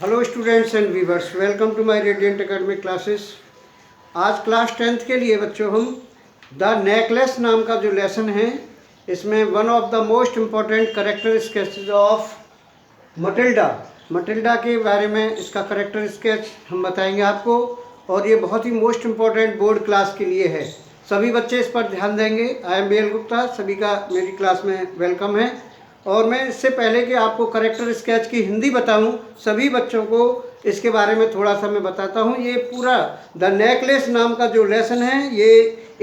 Hello students and viewers, welcome to my radiant academic classes. आज class 10th के लिए बच्चों हम द नेकलेस नाम का जो लेसन है, इसमें one of the most important character sketches of Matilda के बारे में इसका करेक्टर स्केच हम बताएंगे आपको। और ये बहुत ही मोस्ट इम्पॉर्टेंट बोर्ड क्लास के लिए है। सभी बच्चे इस पर ध्यान देंगे। आई एम BL गुप्ता, सभी का मेरी क्लास में वेलकम है। और मैं इससे पहले कि आपको करेक्टर स्केच की हिंदी बताऊं, सभी बच्चों को इसके बारे में थोड़ा सा मैं बताता हूं। ये पूरा द नेकलेस नाम का जो लेसन है, ये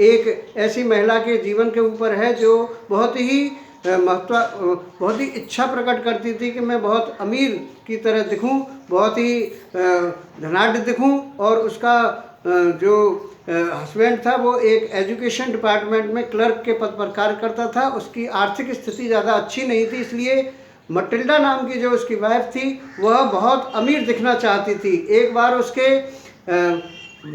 एक ऐसी महिला के जीवन के ऊपर है जो बहुत ही बहुत ही इच्छा प्रकट करती थी कि मैं बहुत अमीर की तरह दिखूं, बहुत ही धनाढ्य दिखूं। और उसका जो हस्बैंड था वो एक एजुकेशन डिपार्टमेंट में क्लर्क के पद पर कार्य करता था। उसकी आर्थिक स्थिति ज़्यादा अच्छी नहीं थी, इसलिए मटिल्डा नाम की जो उसकी वाइफ थी वह बहुत अमीर दिखना चाहती थी। एक बार उसके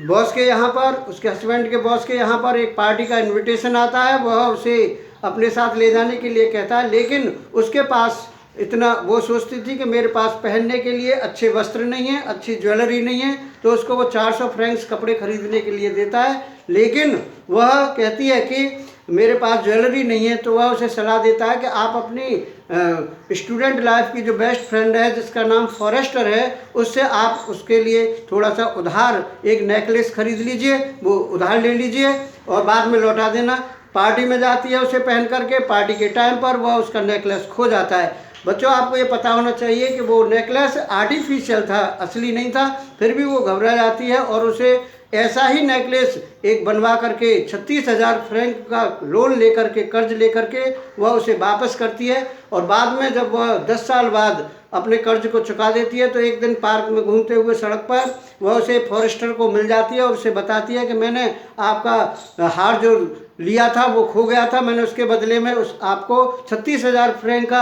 बॉस के यहाँ पर, उसके हस्बैंड के बॉस के यहाँ पर एक पार्टी का इनविटेशन आता है। वह उसे अपने साथ ले जाने के लिए कहता है, लेकिन उसके पास इतना, वो सोचती थी कि मेरे पास पहनने के लिए अच्छे वस्त्र नहीं है, अच्छी ज्वेलरी नहीं है, तो उसको वो 400 फ्रैंक्स कपड़े खरीदने के लिए देता है। लेकिन वह कहती है कि मेरे पास ज्वेलरी नहीं है, तो वह उसे सलाह देता है कि आप अपनी स्टूडेंट लाइफ की जो बेस्ट फ्रेंड है जिसका नाम फॉरेस्टर है, उससे आप उसके लिए थोड़ा सा उधार एक नेकलेस खरीद लीजिए, वो उधार ले लीजिए और बाद में लौटा देना। पार्टी में जाती है उसे पहन करके, पार्टी के टाइम पर वह उसका नेकलेस खो जाता है। बच्चों, आपको ये पता होना चाहिए कि वो नेकलेस आर्टिफिशियल था, असली नहीं था। फिर भी वो घबरा जाती है और उसे ऐसा ही नेकलेस एक बनवा करके 36,000 फ्रैंक का लोन लेकर के, कर्ज लेकर के वह उसे वापस करती है। और बाद में जब वह 10 साल बाद अपने कर्ज को चुका देती है, तो एक दिन पार्क में घूमते हुए सड़क पर वह उसे फॉरेस्टर को मिल जाती है और उसे बताती है कि मैंने आपका हार जो लिया था वो खो गया था, मैंने उसके बदले में आपको 36,000 फ्रैंक का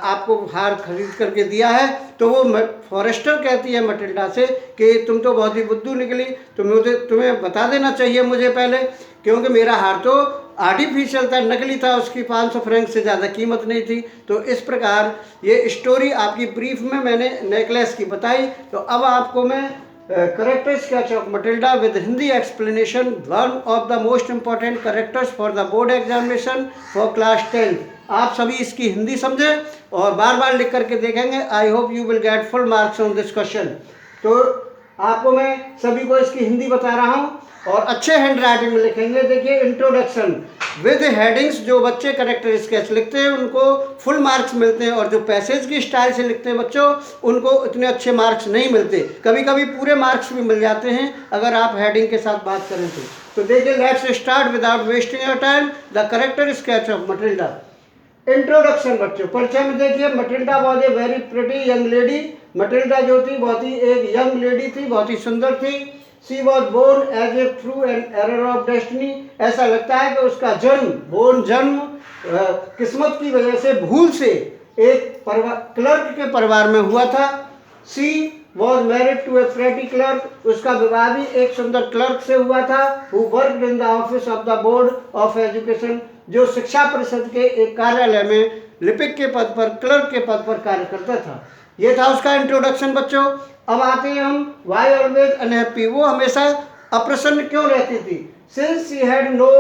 आपको हार खरीद करके दिया है। तो वो फॉरेस्टर कहती है मटिल्डा से कि तुम तो बहुत ही बुद्धू निकली, तुम्हें बता देना चाहिए मुझे पहले, क्योंकि मेरा हार तो आर्टिफिशियल था, नकली था, उसकी 500 फ्रैंक से ज़्यादा कीमत नहीं थी। तो इस प्रकार ये स्टोरी आपकी ब्रीफ में मैंने नेकलेस की बताई। तो अब आपको मैं character sketch of Matilda with Hindi explanation, one of the most important characters for the board examination for class 10। आप सभी इसकी हिंदी समझें और बार बार लिख करके देखेंगे। I hope you will get full marks on this question. तो आपको मैं सभी को इसकी हिंदी बता रहा हूँ और अच्छे हैंड राइटिंग में लिखेंगे। देखिए, इंट्रोडक्शन विद हेडिंग्स, जो बच्चे करेक्टर स्केच लिखते हैं उनको फुल मार्क्स मिलते हैं, और जो पैसेज की स्टाइल से लिखते हैं बच्चों, उनको इतने अच्छे मार्क्स नहीं मिलते। कभी कभी पूरे मार्क्स भी मिल जाते हैं अगर आप हेडिंग के साथ बात करें तो देखिए, let's start without wasting your time the character sketch of Matilda. Introduction बच्चों, परिचय में देखिए, Matilda was a very pretty young lady. Matilda जो थी बहुत ही एक यंग लेडी थी, बहुत ही सुंदर थी। She was born as a through an error of destiny. ऐसा लगता है कि उसका जन्म किस्मत की वजह से, भूल से एक क्लर्क के परिवार में हुआ था। She was married to a pretty clerk, उसका विवाह भी एक सुंदर क्लर्क से हुआ था। Who worked in the office of the board of education, जो शिक्षा परिषद के एक कार्यालय में लिपिक के पद पर, क्लर्क के पद पर कार्य करता था। ये था उसका इंट्रोडक्शन बच्चों। अब आते हैं हम वाई ऑलवेज अनहैप्पी, वो हमेशा अप्रसन्न क्यों रहती थी। Since she had no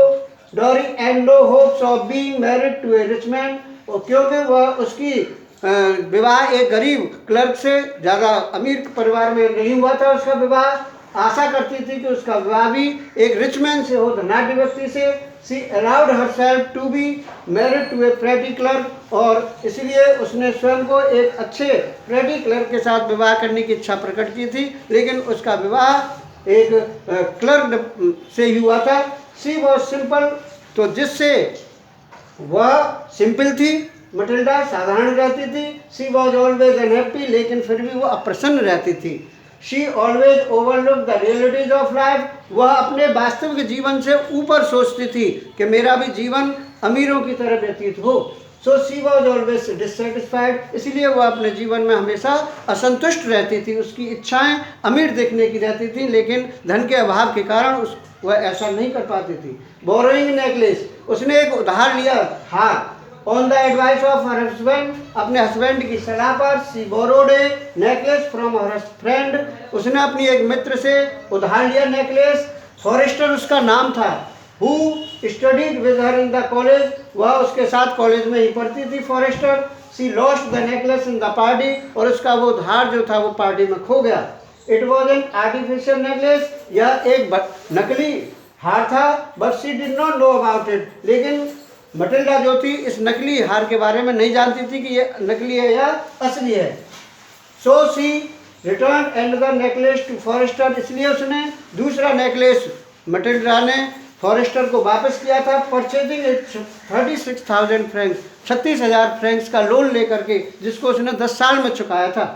dowry and no hopes of being married to a rich man, क्योंकि वह उसकी विवाह एक गरीब क्लर्क से, ज़्यादा अमीर परिवार में नहीं हुआ था उसका विवाह। आशा करती थी कि उसका विवाह भी एक रिच मैन से हो, धनाढ्य व्यक्ति से। She allowed herself to be married to a pretty clerk, और इसलिए उसने स्वयं को एक अच्छे प्रेटी क्लर्क के साथ विवाह करने की इच्छा प्रकट की थी, लेकिन उसका विवाह एक क्लर्क से ही हुआ था। शी वॉज सिंपल, तो जिससे वह सिंपल थी, मटिल्डा साधारण रहती थी। शी वॉज ऑलवेज अनहैप्पी, लेकिन फिर भी वो अप्रसन्न रहती थी। She always overlook the realities of life, वह अपने वास्तविक जीवन से ऊपर सोचती थी कि मेरा भी जीवन अमीरों की तरह व्यतीत हो। So she was always dissatisfied, इसलिए वह अपने जीवन में हमेशा असंतुष्ट रहती थी। उसकी इच्छाएं अमीर दिखने की रहती थी, लेकिन धन के अभाव के कारण वह ऐसा नहीं कर पाती थी। बोरोइंग नेकलेस, उसने एक उधार लिया हार, on the advice of her husband, अपने हस्बैंड की सलाह पर, she borrowed A necklace from her friend, उसने अपनी एक मित्र से उधार लिया नेकलेस। फॉरेस्टर उसका नाम था, who studied with her in the college, वह उसके साथ कॉलेज में ही पढ़ती थी Forestier. She lost the necklace in the party, और उसका वो उधार जो था वो पार्टी में खो गया। It was an artificial necklace, यह एक नकली हार था, but she did not know about it, लेकिन मटिल्डा जो थी इस नकली हार के बारे में नहीं जानती थी कि ये नकली है या असली है। So she return another necklace to Forestier, इसलिए उसने दूसरा नेकलेस मटिल्डा ने फॉरेस्टर को वापस किया था। परचेजिंग 36,000 फ्रैंक्स, 36,000 फ्रैंक्स का लोन लेकर के, जिसको उसने 10 साल में चुकाया था।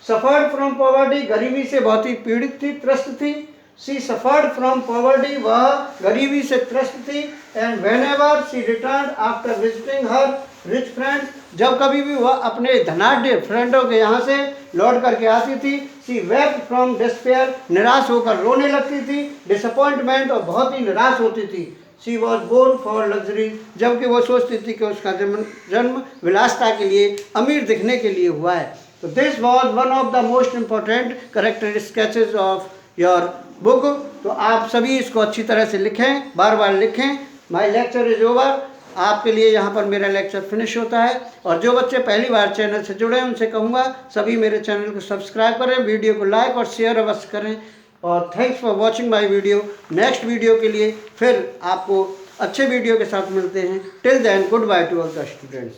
सफर्ड फ्रॉम पॉवर्टी, गरीबी से बहुत ही पीड़ित थी, त्रस्त थी। शी सफर्ड फ्रॉम पॉवर्टी, वह गरीबी से त्रस्त थी। And whenever she returned after visiting her rich friends, जब कभी भी वह अपने धनाढ्य फ्रेंडों के यहाँ से लौट करके आती थी, शी वेप्ट फ्रॉम डिस्पेयर, निराश होकर रोने लगती थी, डिसअपॉइंटमेंट, और बहुत ही निराश होती थी। She was born for luxury, जबकि वो सोचती थी कि उसका जन्म विलासता के लिए, अमीर दिखने के लिए हुआ है। तो this was one of the most important character sketches of your book. तो आप सभी इसको अच्छी तरह से लिखें, बार बार लिखें। माई लेक्चर इज ओवर, आपके लिए यहाँ पर मेरा लेक्चर फिनिश होता है। और जो बच्चे पहली बार चैनल से जुड़े हैं उनसे कहूँगा सभी मेरे चैनल को सब्सक्राइब करें, वीडियो को लाइक और शेयर अवश्य करें। और thanks for watching my video. Next video के लिए फिर आपको अच्छे वीडियो के साथ मिलते हैं। Till then goodbye to all the students.